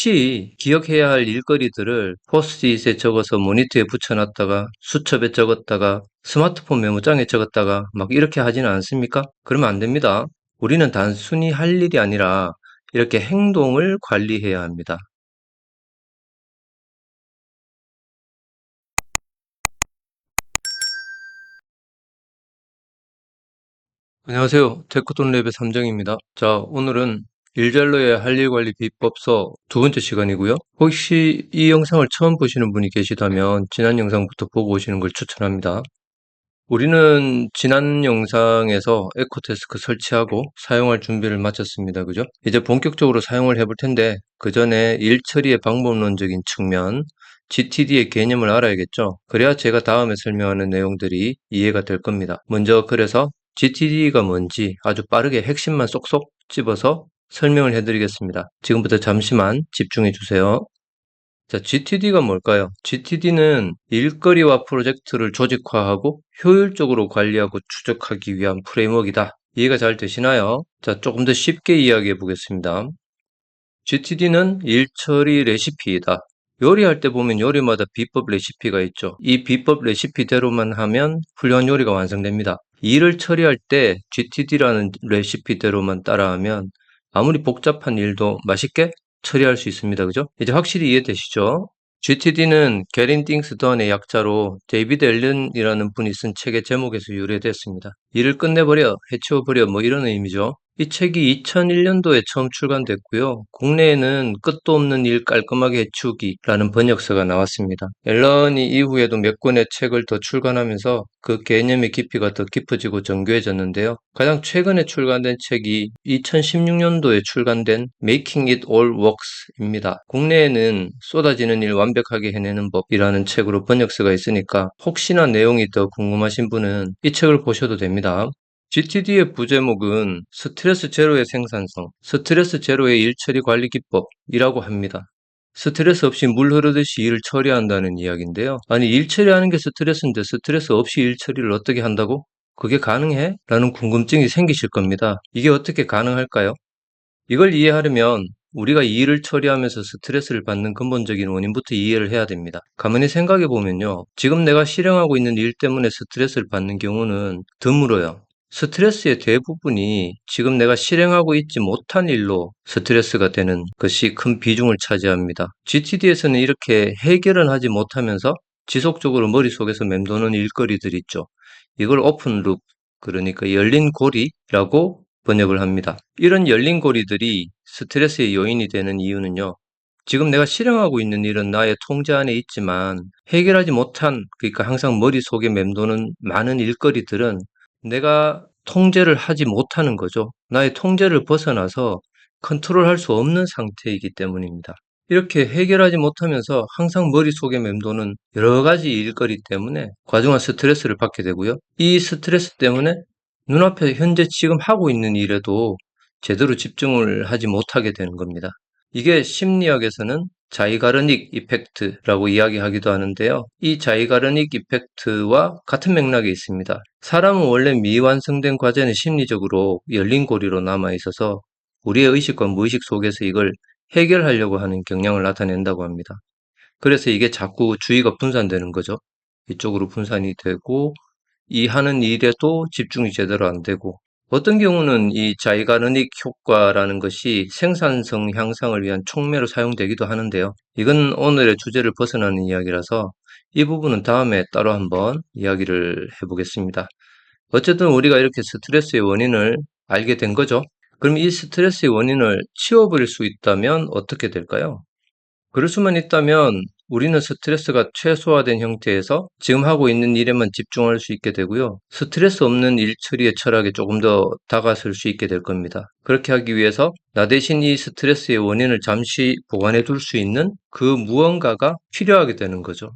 혹시 기억해야 할 일거리들을 포스트잇에 적어서 모니터에 붙여놨다가 수첩에 적었다가 스마트폰 메모장에 적었다가 막 이렇게 하지는 않습니까? 그러면 안 됩니다. 우리는 단순히 할 일이 아니라 이렇게 행동을 관리해야 합니다. 안녕하세요. 테크톤랩의 삼정입니다. 자, 오늘은 일잘러의 할 일 관리 비법서 두 번째 시간이고요. 혹시 이 영상을 처음 보시는 분이 계시다면 지난 영상부터 보고 오시는 걸 추천합니다. 우리는 지난 영상에서 에코데스크 설치하고 사용할 준비를 마쳤습니다. 그죠? 이제 본격적으로 사용을 해볼 텐데 그 전에 일 처리의 방법론적인 측면, GTD의 개념을 알아야겠죠? 그래야 제가 다음에 설명하는 내용들이 이해가 될 겁니다. 먼저 그래서 GTD가 뭔지 아주 빠르게 핵심만 쏙쏙 집어서 설명을 해드리겠습니다. 지금부터 잠시만 집중해 주세요. 자, GTD가 뭘까요? GTD는 일거리와 프로젝트를 조직화하고 효율적으로 관리하고 추적하기 위한 프레임워크이다. 이해가 잘 되시나요? 자, 조금 더 쉽게 이야기해 보겠습니다. GTD는 일처리 레시피이다. 요리할 때 보면 요리마다 비법 레시피가 있죠. 이 비법 레시피대로만 하면 훌륭한 요리가 완성됩니다. 일을 처리할 때 GTD라는 레시피대로만 따라하면 아무리 복잡한 일도 맛있게 처리할 수 있습니다. 그죠? 이제 확실히 이해되시죠? GTD는 Getting Things Done의 약자로 데이비드 앨런이라는 분이 쓴 책의 제목에서 유래됐습니다. 일을 끝내버려, 해치워버려 뭐 이런 의미죠. 이 책이 2001년도에 처음 출간됐고요. 국내에는 끝도 없는 일 깔끔하게 해치우기라는 번역서가 나왔습니다. 앨런이 이후에도 몇 권의 책을 더 출간하면서 그 개념의 깊이가 더 깊어지고 정교해졌는데요. 가장 최근에 출간된 책이 2016년도에 출간된 Making It All Works입니다. 국내에는 쏟아지는 일 완벽하게 해내는 법이라는 책으로 번역서가 있으니까 혹시나 내용이 더 궁금하신 분은 이 책을 보셔도 됩니다. GTD의 부제목은 스트레스 제로의 생산성, 스트레스 제로의 일처리 관리 기법이라고 합니다. 스트레스 없이 물 흐르듯이 일을 처리한다는 이야기인데요. 아니, 일 처리하는 게 스트레스인데 스트레스 없이 일 처리를 어떻게 한다고? 그게 가능해? 라는 궁금증이 생기실 겁니다. 이게 어떻게 가능할까요? 이걸 이해하려면 우리가 이 일을 처리하면서 스트레스를 받는 근본적인 원인부터 이해를 해야 됩니다. 가만히 생각해 보면요. 지금 내가 실행하고 있는 일 때문에 스트레스를 받는 경우는 드물어요. 스트레스의 대부분이 지금 내가 실행하고 있지 못한 일로 스트레스가 되는 것이 큰 비중을 차지합니다. GTD에서는 이렇게 해결은 하지 못하면서 지속적으로 머릿속에서 맴도는 일거리들 있죠. 이걸 오픈 룹, 그러니까 열린 고리라고 번역을 합니다. 이런 열린 고리들이 스트레스의 요인이 되는 이유는요. 지금 내가 실행하고 있는 일은 나의 통제 안에 있지만 해결하지 못한, 그러니까 항상 머릿속에 맴도는 많은 일거리들은 내가 통제를 하지 못하는 거죠. 나의 통제를 벗어나서 컨트롤할 수 없는 상태이기 때문입니다. 이렇게 해결하지 못하면서 항상 머릿속에 맴도는 여러 가지 일거리 때문에 과중한 스트레스를 받게 되고요. 이 스트레스 때문에 눈앞에 현재 지금 하고 있는 일에도 제대로 집중을 하지 못하게 되는 겁니다. 이게 심리학에서는 자이가르닉 이펙트라고 이야기하기도 하는데요. 이 자이가르닉 이펙트와 같은 맥락에 있습니다. 사람은 원래 미완성된 과제는 심리적으로 열린 고리로 남아 있어서 우리의 의식과 무의식 속에서 이걸 해결하려고 하는 경향을 나타낸다고 합니다. 그래서 이게 자꾸 주의가 분산되는 거죠. 이쪽으로 분산이 되고 이 하는 일에도 집중이 제대로 안 되고 어떤 경우는 이 자이가르닉 효과라는 것이 생산성 향상을 위한 촉매로 사용되기도 하는데요. 이건 오늘의 주제를 벗어나는 이야기라서 이 부분은 다음에 따로 한번 이야기를 해보겠습니다. 어쨌든 우리가 이렇게 스트레스의 원인을 알게 된 거죠. 그럼 이 스트레스의 원인을 치워버릴 수 있다면 어떻게 될까요? 그럴 수만 있다면 우리는 스트레스가 최소화된 형태에서 지금 하고 있는 일에만 집중할 수 있게 되고요. 스트레스 없는 일 처리의 철학에 조금 더 다가설 수 있게 될 겁니다. 그렇게 하기 위해서 나 대신 이 스트레스의 원인을 잠시 보관해 둘 수 있는 그 무언가가 필요하게 되는 거죠.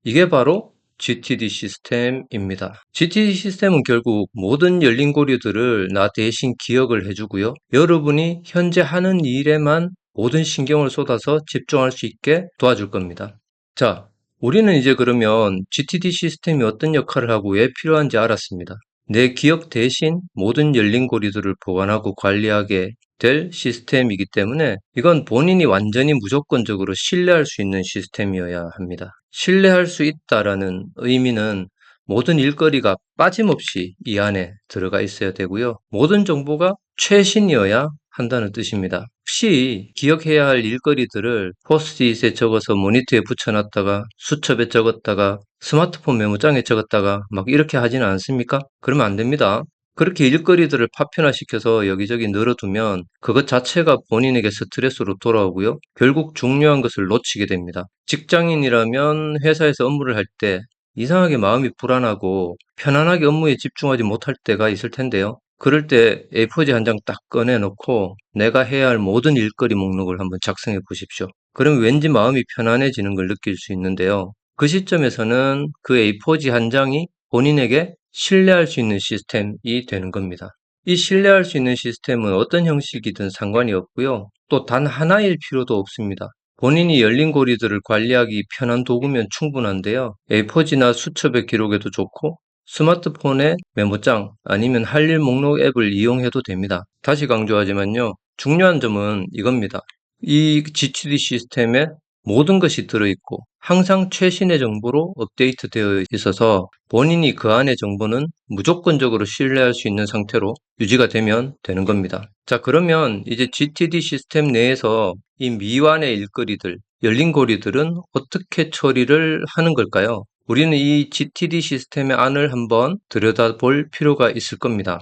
이게 바로 GTD 시스템입니다. GTD 시스템은 결국 모든 열린 고리들을 나 대신 기억을 해주고요. 여러분이 현재 하는 일에만 모든 신경을 쏟아서 집중할 수 있게 도와줄 겁니다. 자, 우리는 이제 그러면 GTD 시스템이 어떤 역할을 하고 왜 필요한지 알았습니다. 내 기억 대신 모든 열린 고리들을 보관하고 관리하게 될 시스템이기 때문에 이건 본인이 완전히 무조건적으로 신뢰할 수 있는 시스템이어야 합니다. 신뢰할 수 있다라는 의미는 모든 일거리가 빠짐없이 이 안에 들어가 있어야 되고요. 모든 정보가 최신이어야 한다는 뜻입니다. 혹시 기억해야 할 일거리들을 포스트잇에 적어서 모니터에 붙여놨다가 수첩에 적었다가 스마트폰 메모장에 적었다가 막 이렇게 하지는 않습니까? 그러면 안 됩니다. 그렇게 일거리들을 파편화시켜서 여기저기 늘어두면 그것 자체가 본인에게 스트레스로 돌아오고요. 결국 중요한 것을 놓치게 됩니다. 직장인이라면 회사에서 업무를 할 때 이상하게 마음이 불안하고 편안하게 업무에 집중하지 못할 때가 있을 텐데요. 그럴 때 A4지 한 장 딱 꺼내놓고 내가 해야 할 모든 일거리 목록을 한번 작성해 보십시오. 그럼 왠지 마음이 편안해지는 걸 느낄 수 있는데요. 그 시점에서는 그 A4지 한 장이 본인에게 신뢰할 수 있는 시스템이 되는 겁니다. 이 신뢰할 수 있는 시스템은 어떤 형식이든 상관이 없고요. 또 단 하나일 필요도 없습니다. 본인이 열린 고리들을 관리하기 편한 도구면 충분한데요. A4지나 수첩의 기록에도 좋고 스마트폰의 메모장 아니면 할 일 목록 앱을 이용해도 됩니다. 다시 강조하지만요. 중요한 점은 이겁니다. 이 GTD 시스템에 모든 것이 들어있고 항상 최신의 정보로 업데이트되어 있어서 본인이 그 안의 정보는 무조건적으로 신뢰할 수 있는 상태로 유지가 되면 되는 겁니다. 자, 그러면 이제 GTD 시스템 내에서 이 미완의 일거리들, 열린 고리들은 어떻게 처리를 하는 걸까요? 우리는 이 GTD 시스템의 안을 한번 들여다볼 필요가 있을 겁니다.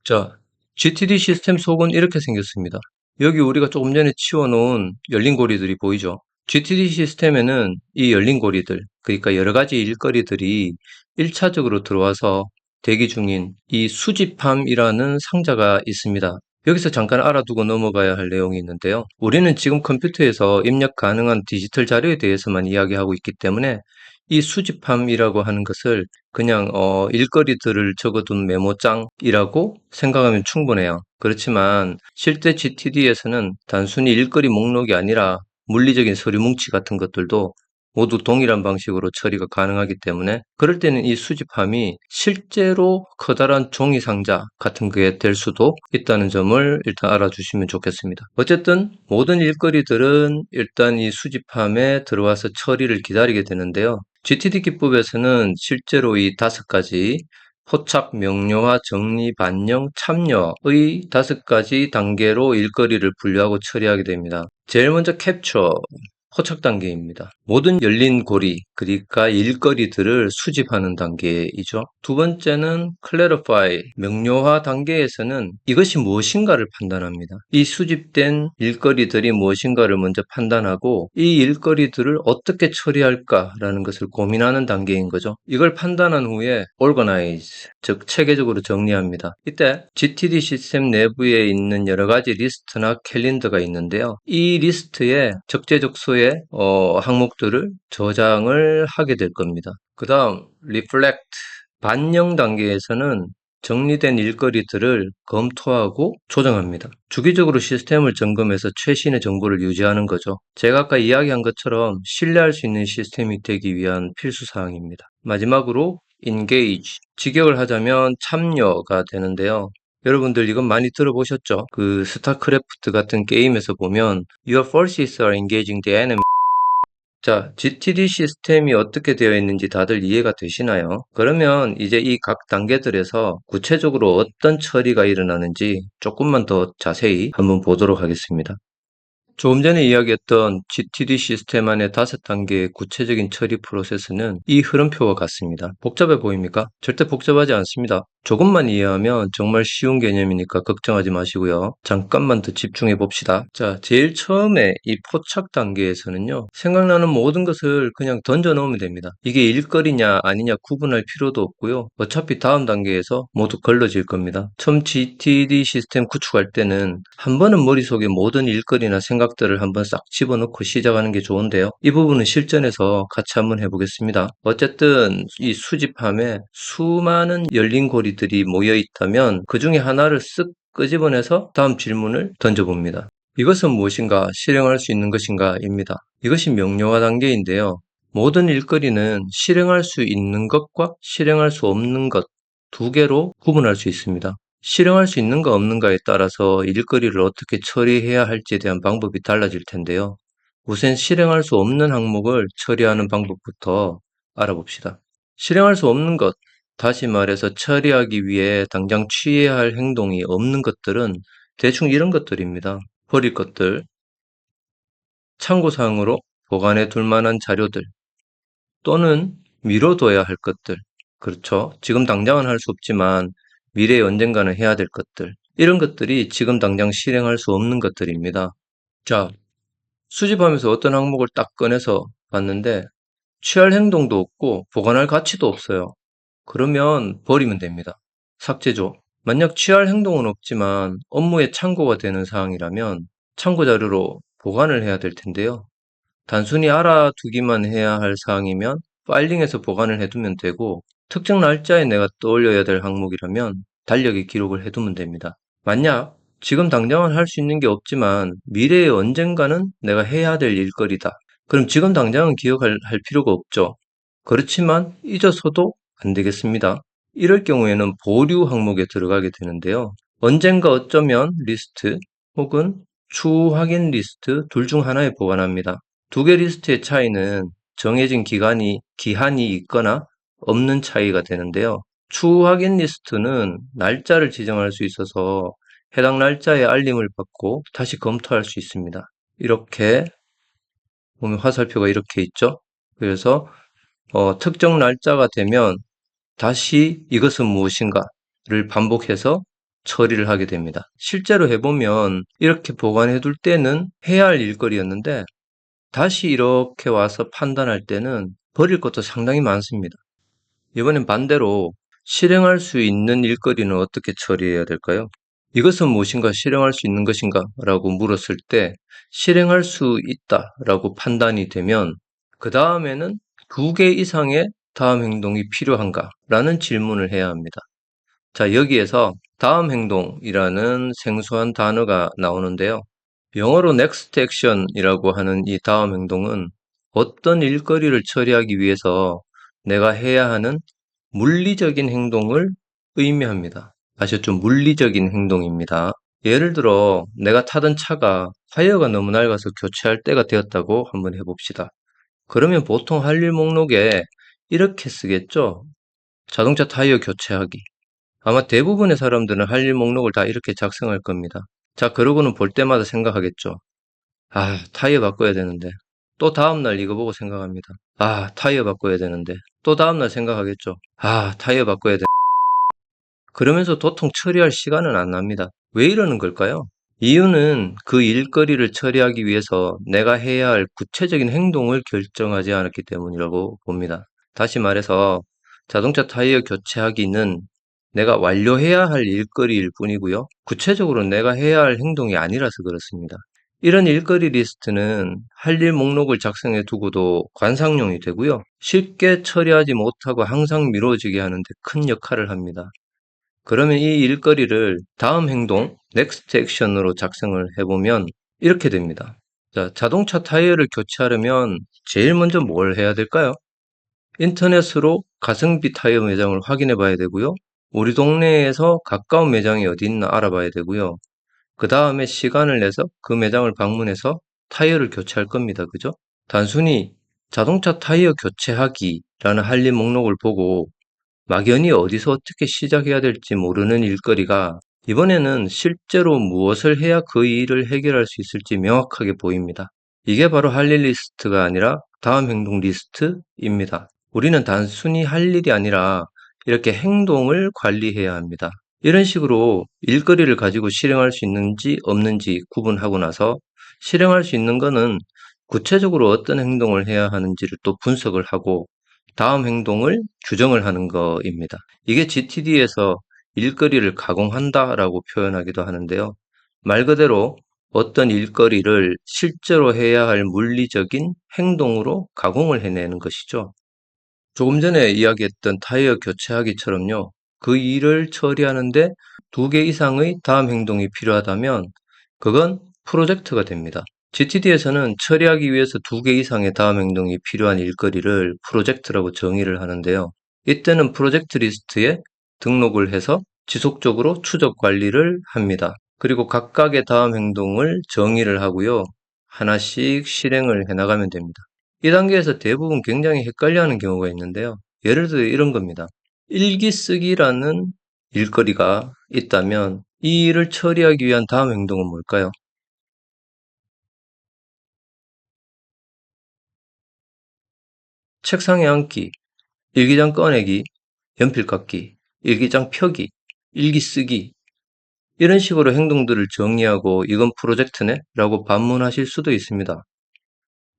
자, GTD 시스템 속은 이렇게 생겼습니다. 여기 우리가 조금 전에 치워놓은 열린 고리들이 보이죠? GTD 시스템에는 이 열린 고리들, 그러니까 여러 가지 일거리들이 1차적으로 들어와서 대기 중인 이 수집함이라는 상자가 있습니다. 여기서 잠깐 알아두고 넘어가야 할 내용이 있는데요. 우리는 지금 컴퓨터에서 입력 가능한 디지털 자료에 대해서만 이야기하고 있기 때문에 이 수집함이라고 하는 것을 그냥 일거리들을 적어둔 메모장이라고 생각하면 충분해요. 그렇지만 실제 GTD에서는 단순히 일거리 목록이 아니라 물리적인 서류 뭉치 같은 것들도 모두 동일한 방식으로 처리가 가능하기 때문에 그럴 때는 이 수집함이 실제로 커다란 종이 상자 같은 게 될 수도 있다는 점을 일단 알아주시면 좋겠습니다. 어쨌든 모든 일거리들은 일단 이 수집함에 들어와서 처리를 기다리게 되는데요. GTD 기법에서는 실제로 이 5가지 포착, 명료화, 정리, 반영, 참여의 5가지 단계로 일거리를 분류하고 처리하게 됩니다. 제일 먼저 캡처, 포착 단계입니다. 모든 열린 고리, 그러니까 일거리들을 수집하는 단계이죠. 두 번째는 clarify, 명료화 단계에서는 이것이 무엇인가를 판단합니다. 이 수집된 일거리들이 무엇인가를 먼저 판단하고 이 일거리들을 어떻게 처리할까라는 것을 고민하는 단계인 거죠. 이걸 판단한 후에 organize, 즉 체계적으로 정리합니다. 이때 GTD 시스템 내부에 있는 여러 가지 리스트나 캘린더가 있는데요. 이 리스트에 적재적소에 항목들을 저장을 하게 될 겁니다. 그 다음 reflect, 반영 단계에서는 정리된 일거리들을 검토하고 조정합니다. 주기적으로 시스템을 점검해서 최신의 정보를 유지하는 거죠. 제가 아까 이야기한 것처럼 신뢰할 수 있는 시스템이 되기 위한 필수 사항입니다. 마지막으로 engage, 직역을 하자면 참여가 되는데요. 여러분들 이건 많이 들어보셨죠? 그 스타크래프트 같은 게임에서 보면 Your forces are engaging the enemy. 자, GTD 시스템이 어떻게 되어 있는지 다들 이해가 되시나요? 그러면 이제 이 각 단계들에서 구체적으로 어떤 처리가 일어나는지 조금만 더 자세히 한번 보도록 하겠습니다. 조금 전에 이야기했던 GTD 시스템 안의 5단계의 구체적인 처리 프로세스는 이 흐름표와 같습니다. 복잡해 보입니까? 절대 복잡하지 않습니다. 조금만 이해하면 정말 쉬운 개념이니까 걱정하지 마시고요. 잠깐만 더 집중해 봅시다. 자, 제일 처음에 이 포착 단계에서는요. 생각나는 모든 것을 그냥 던져 넣으면 됩니다. 이게 일거리냐 아니냐 구분할 필요도 없고요. 어차피 다음 단계에서 모두 걸러질 겁니다. 처음 GTD 시스템 구축할 때는 한 번은 머릿속에 모든 일거리나 생각들을 한번 싹 집어넣고 시작하는 게 좋은데요. 이 부분은 실전에서 같이 한번 해보겠습니다. 어쨌든 이 수집함에 수많은 열린 고리들이 모여 있다면 그 중에 하나를 쓱 끄집어내서 다음 질문을 던져봅니다. 이것은 무엇인가, 실행할 수 있는 것인가 입니다. 이것이 명료화 단계인데요. 모든 일거리는 실행할 수 있는 것과 실행할 수 없는 것 두 개로 구분할 수 있습니다. 실행할 수 있는가 없는가에 따라서 일거리를 어떻게 처리해야 할지에 대한 방법이 달라질 텐데요. 우선 실행할 수 없는 항목을 처리하는 방법부터 알아봅시다. 실행할 수 없는 것, 다시 말해서 처리하기 위해 당장 취해야 할 행동이 없는 것들은 대충 이런 것들입니다. 버릴 것들, 참고사항으로 보관해 둘 만한 자료들, 또는 미뤄둬야 할 것들. 그렇죠. 지금 당장은 할 수 없지만 미래에 언젠가는 해야 될 것들. 이런 것들이 지금 당장 실행할 수 없는 것들입니다. 자, 수집하면서 어떤 항목을 딱 꺼내서 봤는데 취할 행동도 없고 보관할 가치도 없어요. 그러면 버리면 됩니다. 삭제죠. 만약 취할 행동은 없지만 업무에 참고가 되는 사항이라면 참고 자료로 보관을 해야 될 텐데요. 단순히 알아두기만 해야 할 사항이면 파일링해서 보관을 해두면 되고, 특정 날짜에 내가 떠올려야 될 항목이라면 달력에 기록을 해두면 됩니다. 만약 지금 당장은 할 수 있는 게 없지만 미래에 언젠가는 내가 해야 될 일거리다. 그럼 지금 당장은 기억할 필요가 없죠. 그렇지만 잊어서도 안 되겠습니다. 이럴 경우에는 보류 항목에 들어가게 되는데요. 언젠가 어쩌면 리스트 혹은 추후 확인 리스트 둘 중 하나에 보관합니다. 두 개 리스트의 차이는 정해진 기한이 있거나 없는 차이가 되는데요. 추후 확인 리스트는 날짜를 지정할 수 있어서 해당 날짜에 알림을 받고 다시 검토할 수 있습니다. 이렇게 보면 화살표가 이렇게 있죠. 그래서 특정 날짜가 되면 다시 이것은 무엇인가를 반복해서 처리를 하게 됩니다. 실제로 해보면 이렇게 보관해둘 때는 해야 할 일거리였는데 다시 이렇게 와서 판단할 때는 버릴 것도 상당히 많습니다. 이번엔 반대로 실행할 수 있는 일거리는 어떻게 처리해야 될까요? 이것은 무엇인가 실행할 수 있는 것인가? 라고 물었을 때 실행할 수 있다 라고 판단이 되면 그 다음에는 두 개 이상의 다음 행동이 필요한가? 라는 질문을 해야 합니다. 자, 여기에서 다음 행동이라는 생소한 단어가 나오는데요. 영어로 next action이라고 하는 이 다음 행동은 어떤 일거리를 처리하기 위해서 내가 해야 하는 물리적인 행동을 의미합니다. 아셨죠? 물리적인 행동입니다. 예를 들어 내가 타던 차가 타이어가 너무 낡아서 교체할 때가 되었다고 한번 해봅시다. 그러면 보통 할 일 목록에 이렇게 쓰겠죠? 자동차 타이어 교체하기. 아마 대부분의 사람들은 할 일 목록을 다 이렇게 작성할 겁니다. 자, 그러고는 볼 때마다 생각하겠죠. 아, 타이어 바꿔야 되는데. 또 다음날 이거 보고 생각합니다. 아, 타이어 바꿔야 되는데. 또 다음날 생각하겠죠. 아, 타이어 바꿔야 돼. 그러면서 도통 처리할 시간은 안 납니다. 왜 이러는 걸까요? 이유는 그 일거리를 처리하기 위해서 내가 해야 할 구체적인 행동을 결정하지 않았기 때문이라고 봅니다. 다시 말해서 자동차 타이어 교체하기는 내가 완료해야 할 일거리일 뿐이고요. 구체적으로 내가 해야 할 행동이 아니라서 그렇습니다. 이런 일거리 리스트는 할 일 목록을 작성해 두고도 관상용이 되고요. 쉽게 처리하지 못하고 항상 미뤄지게 하는 데 큰 역할을 합니다. 그러면 이 일거리를 다음 행동, next action으로 작성을 해보면 이렇게 됩니다. 자, 자동차 타이어를 교체하려면 제일 먼저 뭘 해야 될까요? 인터넷으로 가성비 타이어 매장을 확인해 봐야 되고요. 우리 동네에서 가까운 매장이 어디 있나 알아봐야 되고요. 그 다음에 시간을 내서 그 매장을 방문해서 타이어를 교체할 겁니다. 그죠? 단순히 자동차 타이어 교체하기라는 할 일 목록을 보고 막연히 어디서 어떻게 시작해야 될지 모르는 일거리가 이번에는 실제로 무엇을 해야 그 일을 해결할 수 있을지 명확하게 보입니다. 이게 바로 할 일 리스트가 아니라 다음 행동 리스트입니다. 우리는 단순히 할 일이 아니라 이렇게 행동을 관리해야 합니다. 이런 식으로 일거리를 가지고 실행할 수 있는지 없는지 구분하고 나서 실행할 수 있는 거는 구체적으로 어떤 행동을 해야 하는지를 또 분석을 하고 다음 행동을 규정을 하는 거입니다. 이게 GTD에서 일거리를 가공한다라고 표현하기도 하는데요. 말 그대로 어떤 일거리를 실제로 해야 할 물리적인 행동으로 가공을 해내는 것이죠. 조금 전에 이야기했던 타이어 교체하기처럼요. 그 일을 처리하는데 두 개 이상의 다음 행동이 필요하다면 그건 프로젝트가 됩니다. GTD에서는 처리하기 위해서 두 개 이상의 다음 행동이 필요한 일거리를 프로젝트라고 정의를 하는데요. 이때는 프로젝트 리스트에 등록을 해서 지속적으로 추적 관리를 합니다. 그리고 각각의 다음 행동을 정의를 하고요. 하나씩 실행을 해나가면 됩니다. 이 단계에서 대부분 굉장히 헷갈려하는 경우가 있는데요. 예를 들어 이런 겁니다. 일기 쓰기라는 일거리가 있다면 이 일을 처리하기 위한 다음 행동은 뭘까요? 책상에 앉기, 일기장 꺼내기, 연필 깎기, 일기장 펴기, 일기 쓰기 이런 식으로 행동들을 정의하고 이건 프로젝트네? 라고 반문하실 수도 있습니다.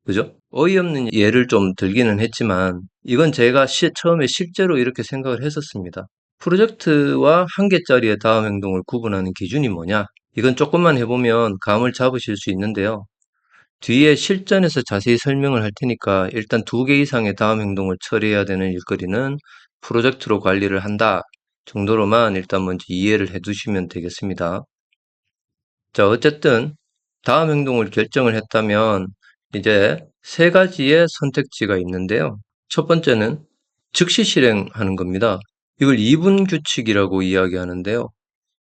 그죠? 어이없는 예를 좀 들기는 했지만 이건 제가 처음에 실제로 이렇게 생각을 했었습니다. 프로젝트와 한 개짜리의 다음 행동을 구분하는 기준이 뭐냐? 이건 조금만 해보면 감을 잡으실 수 있는데요. 뒤에 실전에서 자세히 설명을 할 테니까 일단 2개 이상의 다음 행동을 처리해야 되는 일거리는 프로젝트로 관리를 한다 정도로만 일단 먼저 이해를 해 두시면 되겠습니다. 자, 어쨌든 다음 행동을 결정을 했다면 이제 3가지의 선택지가 있는데요. 첫 번째는 즉시 실행하는 겁니다. 이걸 2분 규칙이라고 이야기하는데요.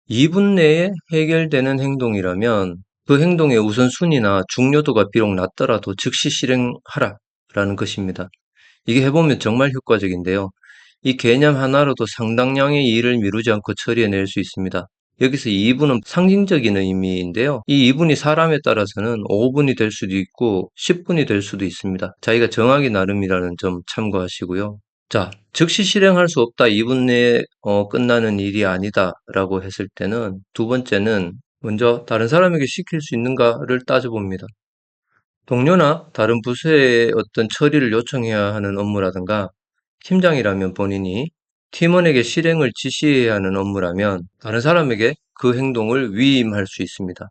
2분 내에 해결되는 행동이라면 그 행동의 우선순위나 중요도가 비록 낮더라도 즉시 실행하라 라는 것입니다. 이게 해보면 정말 효과적인데요. 이 개념 하나로도 상당량의 일을 미루지 않고 처리해낼 수 있습니다. 여기서 2분은 상징적인 의미인데요. 이 2분이 사람에 따라서는 5분이 될 수도 있고 10분이 될 수도 있습니다. 자기가 정하기 나름이라는 점 참고하시고요. 자, 즉시 실행할 수 없다. 2분 내에 끝나는 일이 아니다. 라고 했을 때는 두 번째는 먼저 다른 사람에게 시킬 수 있는가를 따져봅니다. 동료나 다른 부서에 어떤 처리를 요청해야 하는 업무라든가 팀장이라면 본인이 팀원에게 실행을 지시해야 하는 업무라면 다른 사람에게 그 행동을 위임할 수 있습니다.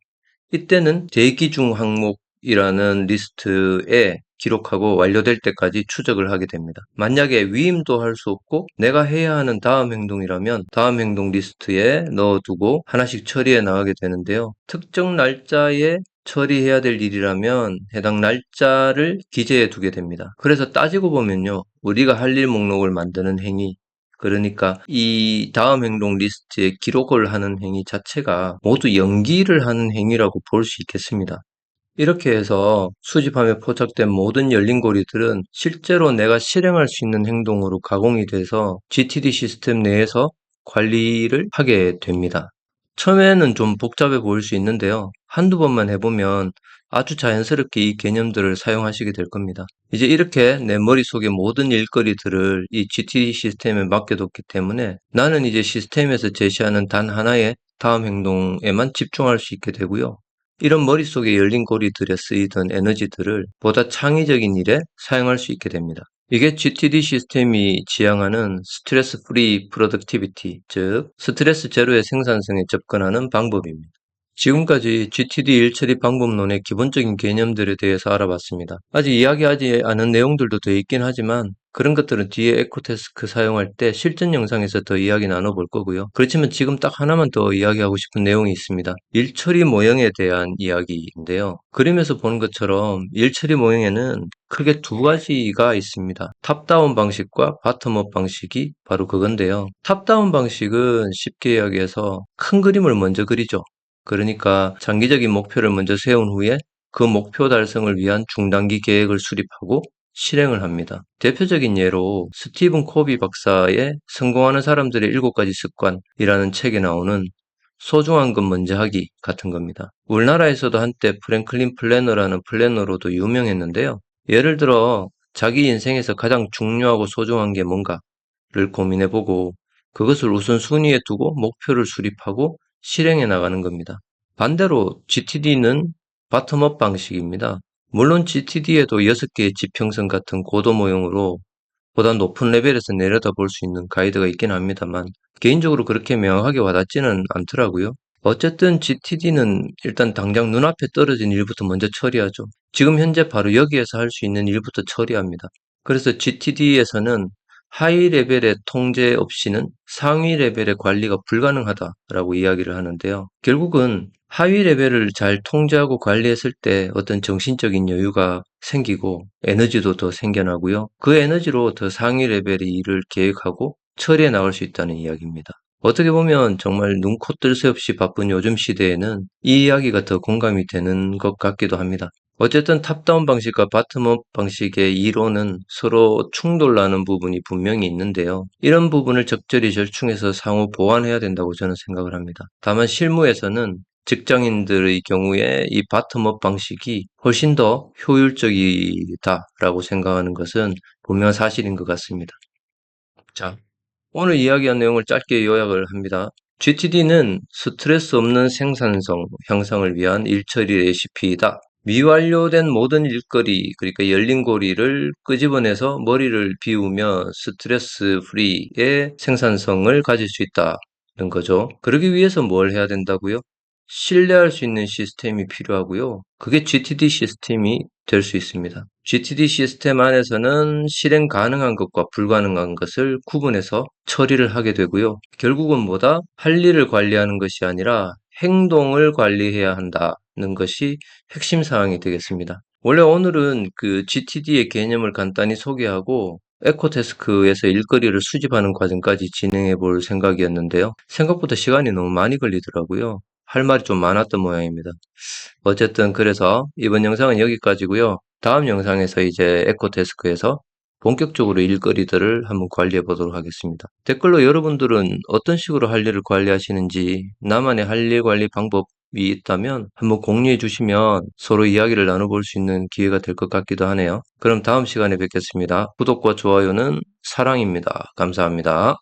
이때는 대기 중 항목이라는 리스트에 기록하고 완료될 때까지 추적을 하게 됩니다. 만약에 위임도 할 수 없고 내가 해야 하는 다음 행동이라면 다음 행동 리스트에 넣어두고 하나씩 처리해 나가게 되는데요. 특정 날짜에 처리해야 될 일이라면 해당 날짜를 기재해 두게 됩니다. 그래서 따지고 보면요. 우리가 할 일 목록을 만드는 행위, 그러니까 이 다음 행동 리스트에 기록을 하는 행위 자체가 모두 연기를 하는 행위라고 볼 수 있겠습니다. 이렇게 해서 수집함에 포착된 모든 열린 고리들은 실제로 내가 실행할 수 있는 행동으로 가공이 돼서 GTD 시스템 내에서 관리를 하게 됩니다. 처음에는 좀 복잡해 보일 수 있는데요. 한두 번만 해보면 아주 자연스럽게 이 개념들을 사용하시게 될 겁니다. 이제 이렇게 내 머릿속의 모든 일거리들을 이 GTD 시스템에 맡겨뒀기 때문에 나는 이제 시스템에서 제시하는 단 하나의 다음 행동에만 집중할 수 있게 되고요. 이런 머릿속에 열린 고리들에 쓰이던 에너지들을 보다 창의적인 일에 사용할 수 있게 됩니다. 이게 GTD 시스템이 지향하는 스트레스 프리 프로덕티비티, 즉 스트레스 제로의 생산성에 접근하는 방법입니다. 지금까지 GTD 일처리 방법론의 기본적인 개념들에 대해서 알아봤습니다. 아직 이야기하지 않은 내용들도 더 있긴 하지만 그런 것들은 뒤에 에코태스크 사용할 때 실전 영상에서 더 이야기 나눠볼 거고요. 그렇지만 지금 딱 하나만 더 이야기하고 싶은 내용이 있습니다. 일처리 모형에 대한 이야기인데요. 그림에서 보는 것처럼 일처리 모형에는 크게 2가지가 있습니다. 탑다운 방식과 바텀업 방식이 바로 그건데요. 탑다운 방식은 쉽게 이야기해서 큰 그림을 먼저 그리죠. 그러니까 장기적인 목표를 먼저 세운 후에 그 목표 달성을 위한 중단기 계획을 수립하고 실행을 합니다. 대표적인 예로 스티븐 코비 박사의 성공하는 사람들의 7가지 습관이라는 책에 나오는 소중한 것 먼저 하기 같은 겁니다. 우리나라에서도 한때 프랭클린 플래너라는 플래너로도 유명했는데요. 예를 들어 자기 인생에서 가장 중요하고 소중한 게 뭔가를 고민해보고 그것을 우선순위에 두고 목표를 수립하고 실행해 나가는 겁니다. 반대로 GTD는 바텀업 방식입니다. 물론 GTD에도 6개의 지평선 같은 고도 모형으로 보다 높은 레벨에서 내려다볼 수 있는 가이드가 있긴 합니다만 개인적으로 그렇게 명확하게 와닿지는 않더라고요. 어쨌든 GTD는 일단 당장 눈앞에 떨어진 일부터 먼저 처리하죠. 지금 현재 바로 여기에서 할 수 있는 일부터 처리합니다. 그래서 GTD에서는 하위 레벨의 통제 없이는 상위 레벨의 관리가 불가능하다라고 이야기를 하는데요. 결국은 하위 레벨을 잘 통제하고 관리했을 때 어떤 정신적인 여유가 생기고 에너지도 더 생겨나고요. 그 에너지로 더 상위 레벨의 일을 계획하고 처리해 나갈 수 있다는 이야기입니다. 어떻게 보면 정말 눈코 뜰 새 없이 바쁜 요즘 시대에는 이 이야기가 더 공감이 되는 것 같기도 합니다. 어쨌든 탑다운 방식과 바텀업 방식의 이론은 서로 충돌나는 부분이 분명히 있는데요. 이런 부분을 적절히 절충해서 상호 보완해야 된다고 저는 생각을 합니다. 다만 실무에서는 직장인들의 경우에 이 바텀업 방식이 훨씬 더 효율적이다라고 생각하는 것은 분명한 사실인 것 같습니다. 자, 오늘 이야기한 내용을 짧게 요약을 합니다. GTD는 스트레스 없는 생산성 향상을 위한 일처리 레시피이다. 미완료된 모든 일거리, 그러니까 열린 고리를 끄집어내서 머리를 비우며 스트레스 프리의 생산성을 가질 수 있다는 거죠. 그러기 위해서 뭘 해야 된다고요? 신뢰할 수 있는 시스템이 필요하고요. 그게 GTD 시스템이 될 수 있습니다. GTD 시스템 안에서는 실행 가능한 것과 불가능한 것을 구분해서 처리를 하게 되고요. 결국은 뭐다? 할 일을 관리하는 것이 아니라 행동을 관리해야 한다는 것이 핵심 사항이 되겠습니다. 원래 오늘은 그 GTD의 개념을 간단히 소개하고 에코태스크에서 일거리를 수집하는 과정까지 진행해 볼 생각이었는데요. 생각보다 시간이 너무 많이 걸리더라고요. 할 말이 좀 많았던 모양입니다. 어쨌든 그래서 이번 영상은 여기까지고요. 다음 영상에서 이제 에코데스크에서 본격적으로 일거리들을 한번 관리해 보도록 하겠습니다. 댓글로 여러분들은 어떤 식으로 할 일을 관리하시는지 나만의 할 일 관리 방법이 있다면 한번 공유해 주시면 서로 이야기를 나눠볼 수 있는 기회가 될 것 같기도 하네요. 그럼 다음 시간에 뵙겠습니다. 구독과 좋아요는 사랑입니다. 감사합니다.